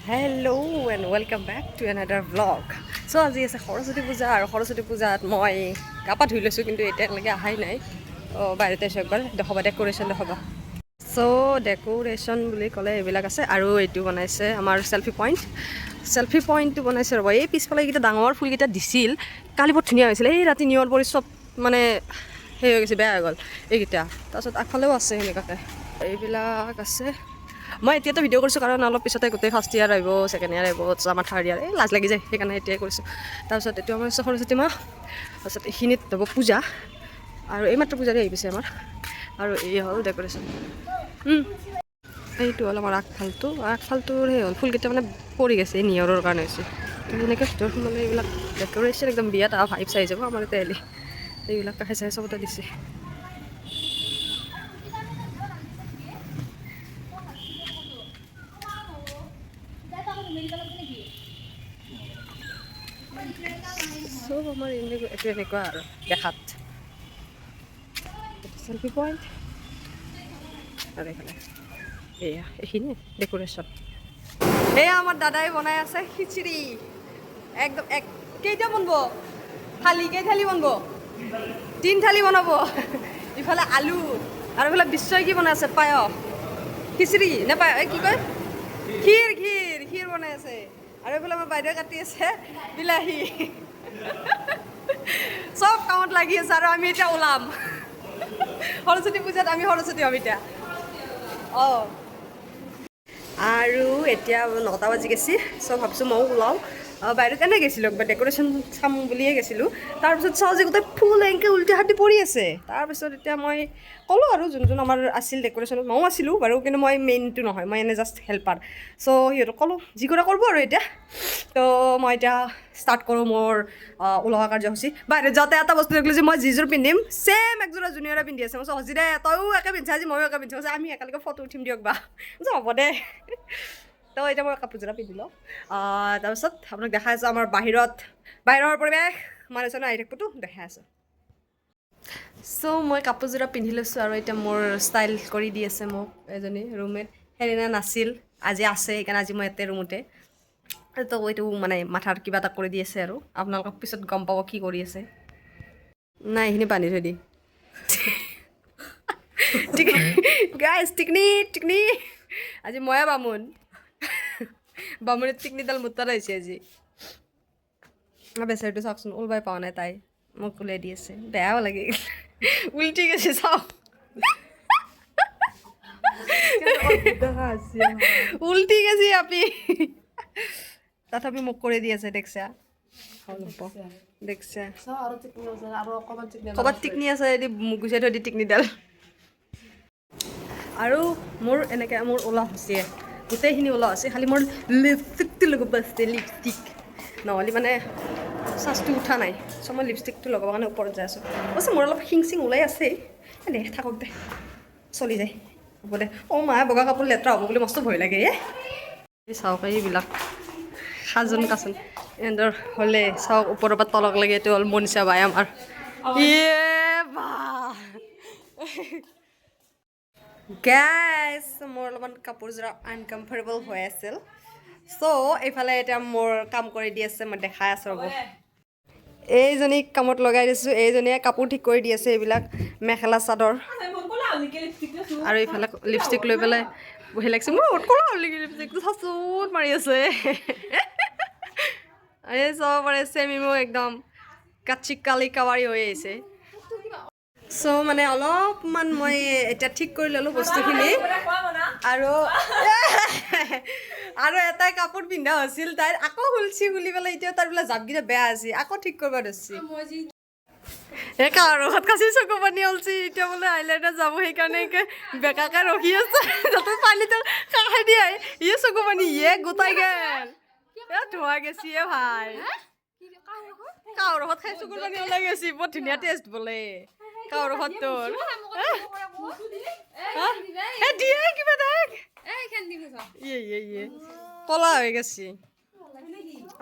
Hello and welcome back to another vlog. So আজি আছে সৰস্বতী পূজা আৰু সৰস্বতী পূজাত মই গা পা ধুই লৈছোঁ কিন্তু এতিয়ালৈকে অহাই নাই বাহিৰতে আছোঁ একবাৰ দেখাবা ডেক'ৰেশ্যন দেখাবা চ' ডেক'ৰেশ্যন বুলি ক'লে এইবিলাক আছে আৰু এইটো বনাইছে আমাৰ চেল্ফি পইণ্টটো বনাইছে ৰ'ব এই পিছফালে এইকেইটা ডাঙৰ ফুলকেইটা দিছিল কালি বৰ ধুনীয়া হৈছিলে এই ৰাতি নিয়ৰ পৰি চব মানে সেই হৈ গৈছে বেয়া হৈ গ'ল এইকেইটা তাৰপিছত আগফালেও আছে সেনেকুৱাকৈ এইবিলাক আছে মই এতিয়াতো ভিডিঅ' কৰিছোঁ কাৰণ অলপ পিছতে গোটেই ফাৰ্ষ্ট ইয়াৰ আহিব ছেকেণ্ড ইয়াৰ আহিব আমাৰ থাৰ্ড ইয়াৰ এই লাজ লাগি যায় সেইকাৰণে এতিয়াই কৰিছোঁ তাৰপিছত এইটো আমাৰ সৰস্বতী মা তাৰপিছত এইখিনিত হ'ব পূজা আৰু এইমাত্ৰ পূজাৰে আহি গৈছে আমাৰ আৰু এই হ'ল ডেক'ৰেশ্যন এইটো হ'ল আমাৰ আগফালটোৰ সেই হ'ল ফুলকেইটা মানে পৰি গৈছে এই নিয়ৰৰ কাৰণে হৈছে সেনেকৈ ভিতৰত সোমালে এইবিলাক ডেক'ৰেশ্যন একদম বিয়াত ভাইব চাই যাব আমাৰ এতিয়া আহিলে এইবিলাক কাষে চাই চবতে দিছে চব আমাৰ এইটো এনেকুৱা আৰু দেখাত চেল্ফি পইণ্ট আৰু এইফালে এয়া এইখিনি ডেক'ৰেশ্যন এয়া আমাৰ দাদাই বনাই আছে খিচিৰি একদম কেইটা বনাব কেই থালি বনাব 3 থালি বনাব ইফালে আলু আৰু এইফালে বিশ্বই কি বনাই আছে পায়স খিচিৰি নে পায়স কি কয় ক্ষীৰ বনাই আছে আৰু এইফালে আমাৰ বাইদেৱে কাটি আছে বিলাহী চব কামত লাগি আছে আৰু আমি এতিয়া ওলাম সৰস্বতী পূজাত আমি সৰস্বতী হ'ম এতিয়া অঁ আৰু এতিয়া 9টা বাজি গৈছে চব ভাবিছোঁ ময়ো ওলাওঁ বাহিৰত এনেই গৈছিলোঁ একবাৰ ডেক'ৰেশ্যন চাম বুলিয়ে গৈছিলোঁ তাৰপিছত চাওঁ যে গোটেই ফুল এনেকৈ উল্টি হাতি পৰি আছে তাৰপিছত এতিয়া মই ক'লোঁ আৰু যোন আমাৰ আছিল ডেক'ৰেশ্যনত ময়ো আছিলোঁ বাৰু কিন্তু মই মেইনটো নহয় মই এনেই জাষ্ট হেল্পাৰ চ' সিহঁতক ক'লোঁ যি কৰা কৰিব আৰু এতিয়া তো মই এতিয়া ষ্টাৰ্ট কৰোঁ মোৰ ওলোৱা কাৰ্যসূচী বাহিৰত যাওঁতে এটা বস্তু দেখিলোঁ যে মই যিযোৰ পিন্ধিম ছেম একযোৰা জুনিয়ৰে পিন্ধি আছে মই হজি দে তয়ো একে পিন্ধিছা আজি ময়ো একে পিন্ধিছোঁ আমি একেলগে ফটো উঠিম দিয়ক বা হ'ব দে তো এতিয়া মই কাপোৰযোৰা পিন্ধি লওঁ তাৰপিছত আপোনাক দেখাই আছোঁ আমাৰ বাহিৰৰ পৰিৱেশ মানুহজনে আহি থাকিবতো দেখাই আছোঁ চ' মই কাপোৰযোৰা পিন্ধি লৈছোঁ আৰু এতিয়া মোৰ ষ্টাইল কৰি দি আছে মোক এজনী ৰুমমেট সেইদিনা নাছিল আজি আছে সেইকাৰণে আজি মই ইয়াতে ৰুমতে তো এইটো মানে মাথাৰ কিবা এটা কৰি দি আছে আৰু আপোনালোকক পিছত গম পাব কি কৰি আছে নাই এইখিনি বান্ধি থৈ দি গাইজ টিকনি আজি ময়ে বামুণে টিকনিডাল মোতাৰ আহিছে আজি বেচাৰীটো চাওকচোন ওলবাই পোৱা নাই তাই মোক ওলাই দি আছে বেয়াও লাগে উল্টি গৈছে চাওক উল্টি গেছি আপি তথাপি মোক কৰি দি আছে দেখছা ক'ৰবাত টিকনি আছে যদি গুচাই থৈ দি টিকনিডাল আৰু মোৰ এনেকৈ মোৰ ওলোৱা হৈছে গোটেইখিনি ওলোৱা হৈছে খালি মোৰ লিপষ্টিকটো লগাব আছে লিপষ্টিক নহ'লে মানে চাৰ্জটো উঠা নাই চ' মই লিপষ্টিকটো লগাবৰ কাৰণে ওপৰত যাই আছোঁ অৱশ্যে মোৰ অলপ চিং ওলাই আছে দে থাকক দে চলি যায় হ'ব দে অঁ মায়ে বগা কাপোৰ লেতেৰা হ'ব বুলি মস্ত ভয় লাগে এই চাওক এইবিলাক সাজোন কাচোন এনেদৰ হ'লে চাওক ওপৰৰ পৰা তলক লাগে এইটো হ'ল মনিষা বাই আমাৰ গেছ মোৰ অলপমান কাপোৰযোৰা আনকমফৰ্টেবল হৈ আছিল চ' এইফালে এতিয়া মোৰ কাম কৰি দি আছে মই দেখাই আছোঁ ৰ'ব এইজনীক কামত লগাই দিছোঁ এইজনীয়ে কাপোৰ ঠিক কৰি দি আছে এইবিলাক মেখেলা চাদৰ আৰু এইফালে লিপষ্টিক লৈ পেলাই বহি লাগিছে মোৰ ক'লা লিপষ্টিকটো চাচোন মাৰি আছে এই চাব পাৰে চেমিমো একদম কাচি কালি কাৱাৰী হৈ আহিছে চ' মানে অলপমান মই এতিয়া ঠিক কৰি ল'লোঁ বস্তুখিনি আৰু এটাই কাপোৰ পিন্ধা হৈছিল তাইৰ আকৌ খুলছি খুলি পেলাই এতিয়া তাৰ বোলে জাপকেইটা বেয়া আছে আকৌ ঠিক কৰিব ধৰিছি এই কাৰোবাত কাচি চকু পানী ওলছি এতিয়া বোলে আইলাইনাৰ যাব সেইকাৰণে বেকাকে ৰখি আছে যাতে পানীটো কাষে দিয়ে ইয়ে চকু পানী ইয়ে গোটাই গেল ধোৱা গেছি ভাই কাৰোবাত খাই চকুৰ পানী ওলাই গেছি বৰ ধুনীয়া টেষ্ট বোলে কাৰোবাত তোৰ দিয়ে কিবা দেখ ইয়ে কলা হৈ গেছি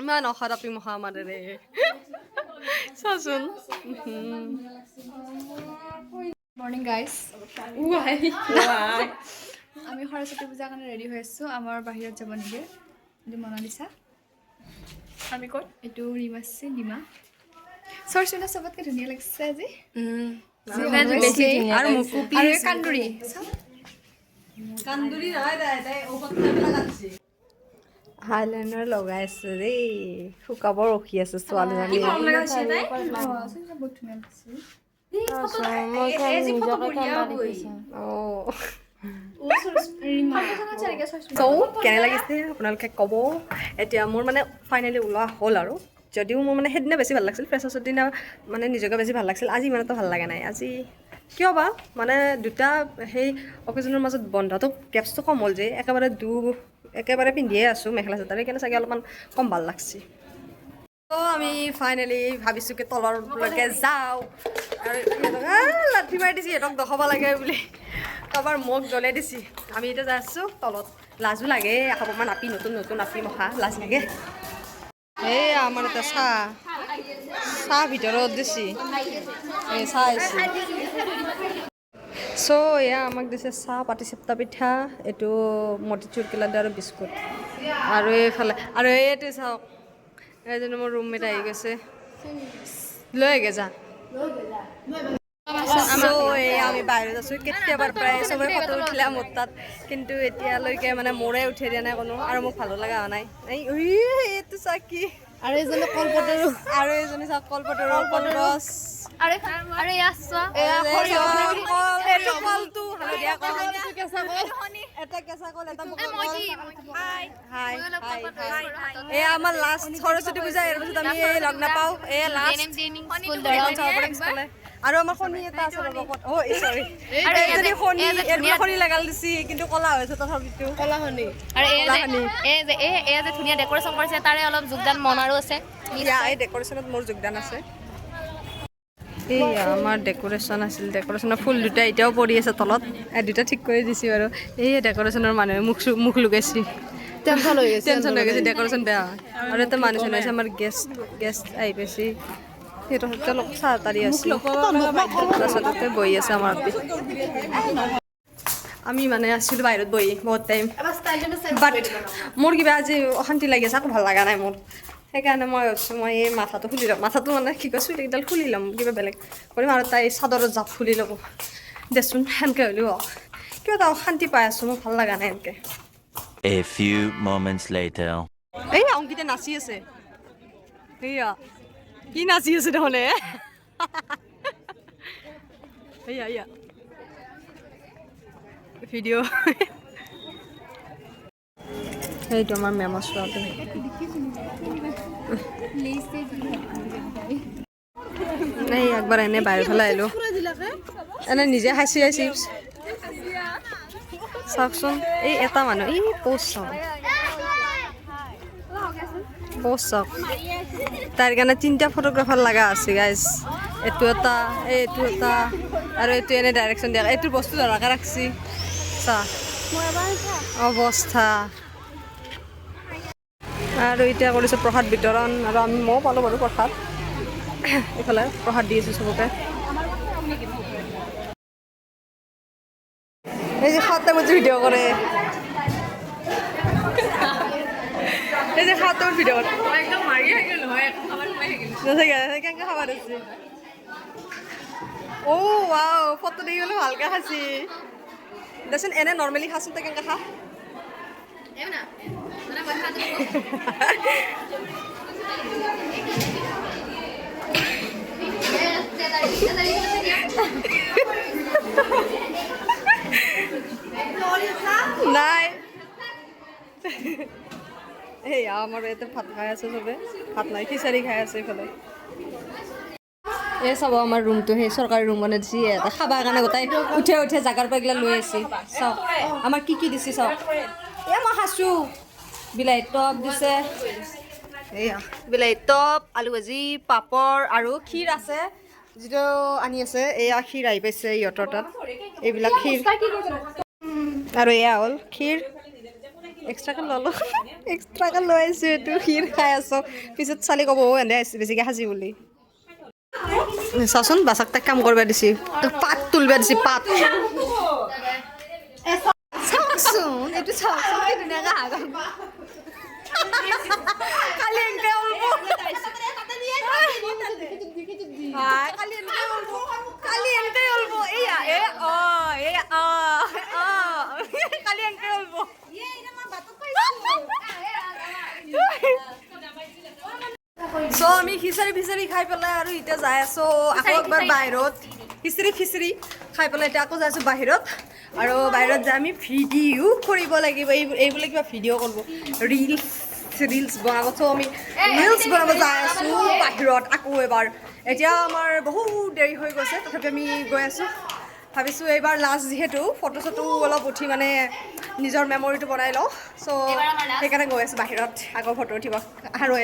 ইমান অখাৰাপি মখা মাৰে চাচোন মৰ্নিং গাইজ আমি সৰস্বতী পূজাৰ কাৰণে ৰেডি হৈ আছোঁ আমাৰ বাহিৰত যাব নেকি Itu Mona Lisa. Kami kot. Itu Rimasi Dima. Sorry, sobat ke dunia lagi saja. আৰু মোকো Ada kanduri. কান্দুৰি নহয় তাই ঔষধবিলাক আনিছে হাইলাইনাৰ লগাইছে দেই শুকাব ৰখি আছে ছোৱালীজনী কেনে লাগিছে আপোনালোকে ক'ব এতিয়া মোৰ মানে ফাইনেলি ওলোৱা হ'ল আৰু যদিও মোৰ মানে সেইদিনা বেছি ভাল লাগিছিল ফ্ৰেছাৰ্ছৰ দিনা মানে নিজকে বেছি ভাল লাগিছিল আজি ইমান এটা ভাল লগা নাই আজি কিয় বা মানে দুটা সেই অকেজনৰ মাজত বন্ধটো গেপছটো কম হ'ল যে একেবাৰে পিন্ধিয়ে আছোঁ মেখেলা চাদৰ সেইকাৰণে চাগে অলপমান কম ভাল লাগছে তো আমি ফাইনেলি ভাবিছোঁ কি তলৰলৈকে যাওঁ আৰু লাঠি মাৰি দিছে সিহঁতক দেখাব লাগে বুলি কাৰোবাৰ মোক জ্বলাই দিছে আমি এতিয়া যাই আছোঁ তলত লাজো লাগে অকণমান আপি নতুন আপি মখা লাজ লাগে এই আমাৰ এটা চাহ ভিতৰত দিছে এই চাহ আহিছে চ' এয়া আমাক দিছে চাহ পাতি চেপ্তা পিঠা এইটো মটিচুৰ লাডু আৰু বিস্কুট আৰু এইফালে আৰু এইটো চাওক এইজনী মোৰ ৰুমমেট আহি গৈছে লৈ আগে যা আমি বাহিৰত আছোঁ কেতিয়াবাৰ পৰাই চবেই ফটো উঠিলে মোৰ তাত কিন্তু এতিয়ালৈকে মানে মোৰে উঠাই দিয়া নাই কোনো আৰু মোক ভালো লগা হোৱা নাই এইটো চাহ কি আৰু এইজনী কলপতৰু আৰু এইজনী চাওক কলপতৰু কলগছ আমাৰ লাষ্ট সৰস্বতী পূজা ইয়াৰ পিছত আমি লগ নাপাওঁ আৰু আমাৰ শনি এটা আছে শনি লগাল দিছি কিন্তু কলা হৈছে তথাপিতো কলা শনি আৰু এই যে ধুনীয়া ডেকৰেশ্যন কৰিছে তাৰে অলপ যোগদান মনাৰো আছে এই ডেকৰেশ্যনত মোৰ যোগদান আছে এই আমাৰ ডেকৰেশ্যন আছিল ডেকৰেশ্যনৰ ফুল দুটা এতিয়াও পৰি আছে তলত দুটা ঠিক কৰি দিছোঁ আৰু এই ডেকৰেশ্যনৰ মানুহে মুখ লগাইছে টেনশ্যন হৈ গৈছে ডেকৰেশ্যন বেয়া আৰু এটা মানুহ আছে আমাৰ গেষ্ট আহি পাইছে তেওঁলোক চাহ তাৰি আছে তাৰপিছতে বহি আছে আমাৰ আমি মানে আছিলোঁ বাহিৰত বহি বহুত টাইম বাট মোৰ কিবা আজি অশান্তি লাগি আছে আকৌ ভাল লগা নাই মোৰ সেইকাৰণে মই ভাবিছোঁ মই এই মাথাটো খুলি ল'ম মাথাটো মানে কি কয় চুইটাৰকেইডাল খুলি ল'ম কিবা বেলেগ কৰিম আৰু তাই চাদৰৰ জাপ খুলি ল'ব দেচোন সেনেকৈ হ'লেও কিবা এটা অশান্তি পাই আছোঁ মোৰ ভাল লগা নাই এনেকৈ A few moments later. এই অংকিতা নাচি আছে সেয়া কি নাচি আছে দেখোন এয়া ভিডিঅ' সেইটো আমাৰ মেমৰ ছোৱালী এই একবাৰ এনে বাহিৰ ফালে আহিলোঁ এনে নিজে খাইছোঁ চিপছ চাওকচোন এই এটা মানুহ এই প'ষ্ট চাওক তাৰ কাৰণে 3টা ফটোগ্ৰাফাৰ লগা আছে গাইজ এইটো এটা আৰু এইটো এনে ডাইৰেকশ্যন দিয়া এইটো বস্তু ধৰাকৈ ৰাখছি চা অৱস্থা আৰু এতিয়া কৰিছোঁ প্ৰসাদ বিতৰণ আৰু ময়ো পালোঁ বাৰু প্ৰসাদ এইফালে প্ৰসাদ দি আছোঁ চবকে এই যে খাওঁতে মোৰ ভিডিঅ' কৰে এই যে খাওঁতে মোৰ ভিডিঅ' কৰে কেনেকৈ খাব দিছে ৱাও ফটো দেখি গ'লে ভালকৈ খাইছি দেচোন এনে নৰ্মেলি খাচোন তই কেনেকৈ খা নাই এই আমাৰ ইয়াতে ভাত খাই আছে চবে ভাত নাই খিচাৰি খাই আছে এইফালে এই চাব আমাৰ ৰুমটো সেই চৰকাৰী ৰুম বনাই দিছে এটা খাবৰ কাৰণে গোটাই উঠে জাগাৰ পৰা এইগিলা লৈ আহিছে চাওক আমাৰ কি দিছে চাওক মই খাইছোঁ বিলাহী টপ দিছে এয়া বিলাহী টপ আলু ভাজি পাপৰ আৰু ক্ষীৰ আছে যিটো আনি আছে এয়া ক্ষীৰ আহি পাইছে ইহঁতৰ তাত এইবিলাক ক্ষীৰ আৰু এয়া হ'ল ক্ষীৰ এক্সট্ৰাকৈ লৈ আহিছোঁ এইটো ক্ষীৰ খাই আছোঁ পিছত চালি ক'ব এনে বেছিকৈ সাজি বুলি চাচোন বাচাক তাক কাম কৰিব দিছে পাত তুলিব দিছে পাত চাওকচোন এইটো চাওকচোন কি ধুনীয়াকৈ চ' আমি খিচাৰি খাই পেলাই আৰু এতিয়া যাই আছোঁ আকৌ একবাৰ বাহিৰত খিচিৰি খাই পেলাই এতিয়া আকৌ যাই আছোঁ বাহিৰত আৰু বাহিৰত যাই আমি ভিডিঅ' কৰিব লাগিব এইবোলে কিবা ভিডিঅ' কৰিব ৰিলছ বনাব চ' আমি ৰিলছ বনাব যাই আছোঁ বাহিৰত আকৌ এবাৰ এতিয়া আমাৰ বহুত দেৰি হৈ গৈছে তথাপি আমি গৈ আছোঁ ভাবিছোঁ এইবাৰ লাষ্ট যিহেতু ফটো চটো অলপ উঠি মানে নিজৰ মেমৰিটো বনাই লওঁ চ' সেইকাৰণে গৈ আছোঁ বাহিৰত আকৌ ফটো উঠিব আৰু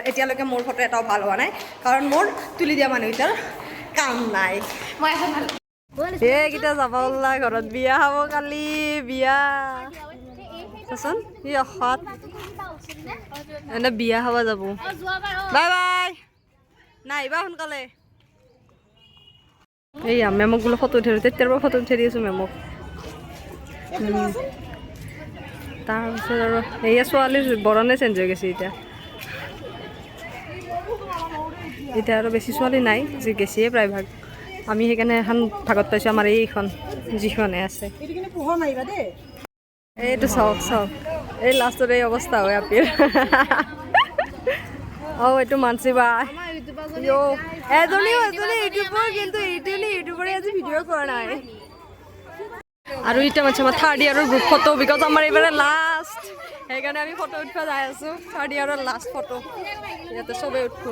এতিয়ালৈকে মোৰ ফটো এটাও ভাল হোৱা নাই কাৰণ মোৰ তুলি দিয়া মানুহকেইটাৰ কাম নাই মই এখন ভাল এইকেইটা যাব ওলা ঘৰত বিয়া হ'ব কালি বিয়া চাচোন সি অসৎ এনে বিয়া হ'ব যাব বাই বাই নাহিবা সোনকালে এইয়া মেমক বোলে ফটো উঠাই তেতিয়াৰ পৰা ফটো উঠাই দি আছোঁ মেমক তাৰপিছত আৰু এয়া ছোৱালী বৰণে চেঞ্জ হৈ গৈছে এতিয়া আৰু বেছি ছোৱালী নাই যে গেছিয়ে প্ৰায়ভাগ আমি সেইকাৰণে এখন ভাগত পাইছোঁ আমাৰ এইখন যিখনে আছে এইটো চাওক এই লাষ্টত এই অৱস্থা হয় আপিৰ এইটো মানসি বা এজনী ইউটিউবৰ কিন্তু ইউটিউবৰে আজি ভিডিঅ' কৰা নাই আৰু এতিয়া মানে আমাৰ থাৰ্ড ইয়াৰৰ গ্ৰুপ ফটো বিকজ আমাৰ এইবাৰে লাষ্ট সেইকাৰণে আমি ফটো উঠিব যাই আছোঁ থাৰ্ড ইয়াৰৰ লাষ্ট ফটো ইয়াতে চবেই উঠো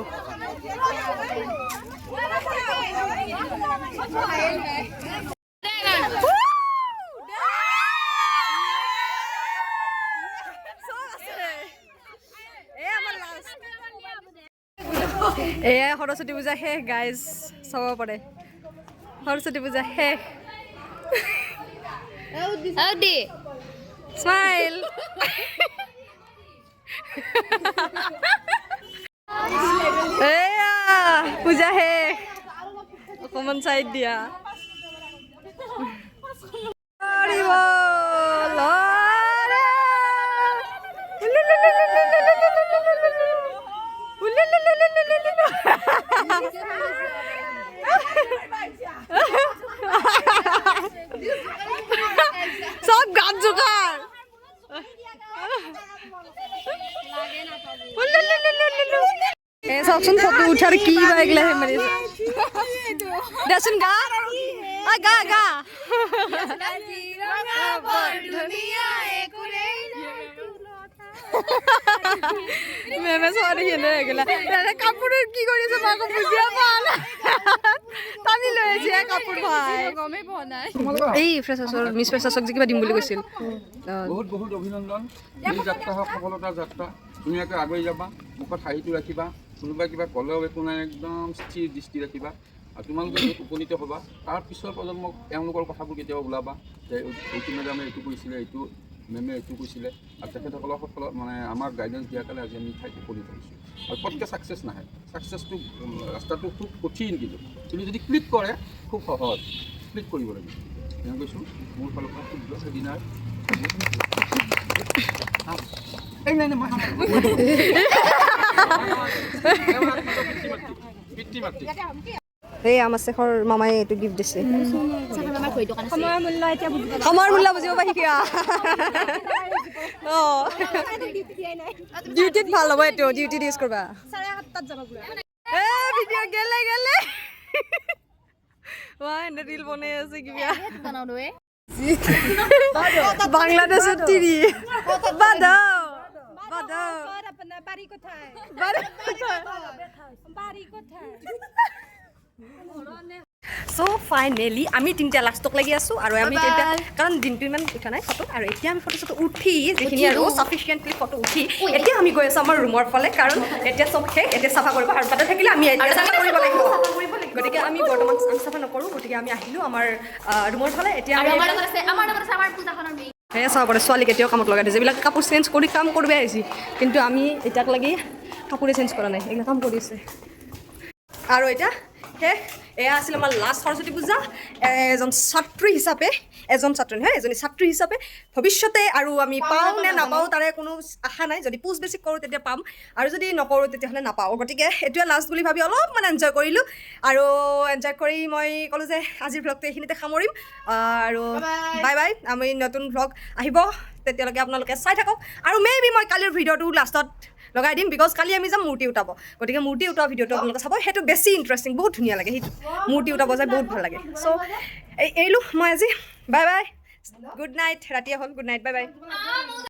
এয়া সৰস্বতী পূজা শেষ গাইজ চাব পাৰে সৰস্বতী পূজা শেষ স্মাইল এয়া পূজা শেষ অকমান চাইড দিয়া সব গান জোগাড় চাওকচোন ফটো উঠাৰ কি বা এগিলা হে মাৰি দেচোন গা গা গা মেমে চোৱাৰি খেলে এগিলা কাপোৰ কি কৰিছে মাকো বুজিয়া পোৱা নাই টানি লৈ আহিছে কাপোৰ ভাই গমেই পোৱা নাই এই ফ্ৰেছাৰ্ছৰ মিছ ফ্ৰেছাৰ্ছক যে কিবা দিম বুলি কৈছিল বহুত অভিনন্দন এই যাত্ৰা হওক সফলতাৰ যাত্ৰা ধুনীয়াকৈ আগুৱাই যাবা মুখত হাঁহিটো ৰাখিবা কোনোবাই কিবা ক'লেও একো নাই একদম স্থিৰ দৃষ্টি ৰাখিবা আৰু তোমালোকে য'ত উপনীত হ'বা তাৰ পিছৰ প্ৰজন্মক তেওঁলোকৰ কথাবোৰ কেতিয়াবা ওলাবা যে এইটো মেডামে এইটো কৈছিলে এইটো মেমে এইটো কৈছিলে আৰু তেখেতসকলৰ সফলত মানে আমাক গাইডেঞ্চ দিয়াৰ কাৰণে আজি আমি ঠাইত উপনীত হৈছোঁ আৰু পটকৈ ছাকচেছ নাহে ছাকচেছটো ৰাস্তাটো খুব কঠিন কিন্তু যদি ক্লিক কৰে খুব সহজ ক্লিক কৰিব লাগিব মই কৈছোঁ মোৰ ফালৰ পৰা শুদ্ধ সেইদিনাৰ এই নাই মই পিতৃ মাতৃ এই আমাৰ শেষৰ মামাই এইটো গিফ্ট দিছে সময়ৰ মূল্য বুজিব পাৰি কিয় ডিউটিত ভাল হ'ব এইটো ডিউটিত ইউজ কৰিবা ভিডিঅ' গেলে এনে ৰিল বনাই আছে কিবা বাংলাদেশত তিৰি বাদাও চ' ফাইনেলি আমি তিনিটা লাষ্টক লাগি আছোঁ আৰু আমি তিনিটা কাৰণ দিনটো ইমান উঠা নাই ফটো আৰু এতিয়া আমি ফটো চটো উঠি যিখিনি আৰু চাফিচিয়েণ্টলি ফটো উঠি এতিয়া আমি গৈ আছোঁ আমাৰ ৰুমৰ ফালে কাৰণ এতিয়া চব শেষ এতিয়া চাফা কৰিব আৰু তাতে থাকিলে আমি চাফা কৰিব লাগিব গতিকে আমি বৰ্তমান চাফা নকৰোঁ গতিকে আমি আহিলোঁ আমাৰ ৰুমৰ ফালে এতিয়া সেয়া চাব পাৰে ছোৱালী কেতিয়াও কামত লগাই দিছে এইবিলাক কাপোৰ চেঞ্জ কৰি কাম কৰিব আহিছে কিন্তু আমি এতিয়াক লাগি কাপোৰে চেঞ্জ কৰা নাই এইবিলাক কাম কৰিছে আৰু এতিয়া শেষ এয়া আছিল আমাৰ লাষ্ট সৰস্বতী পূজা এজন ছাত্ৰী হিচাপে এজনী ছাত্ৰী হিচাপে ভৱিষ্যতে আৰু আমি পাওঁ নে নাপাওঁ তাৰে কোনো আশা নাই যদি পোষ্ট বেছি কৰোঁ তেতিয়া পাম আৰু যদি নকৰোঁ তেতিয়াহ'লে নাপাওঁ গতিকে এইটোৱে লাষ্ট বুলি ভাবি অলপমান এনজয় কৰিলোঁ আৰু এনজয় কৰি মই ক'লোঁ যে আজিৰ ভ্লগটো এইখিনিতে সামৰিম আৰু বাই বাই আমি নতুন ভ্লগ আহিব তেতিয়ালৈকে আপোনালোকে চাই থাকক আৰু মেবি মই কালিৰ ভিডিঅ'টো লাষ্টত লগাই দিম বিকজ কালি আমি যাম মূৰ্তি উঠাব গতিকে মূৰ্তি উঠোৱা ভিডিঅ'টো আপোনালোকে চাব সেইটো বেছি ইণ্টাৰেষ্টিং বহুত ধুনীয়া লাগে সেইটো মূৰ্তি উঠাব যায় বহুত ভাল লাগে চ' এৰিলোঁ মই আজি বাই বাই গুড নাইট ৰাতিয়ে হ'ল গুড নাইট বাই বাই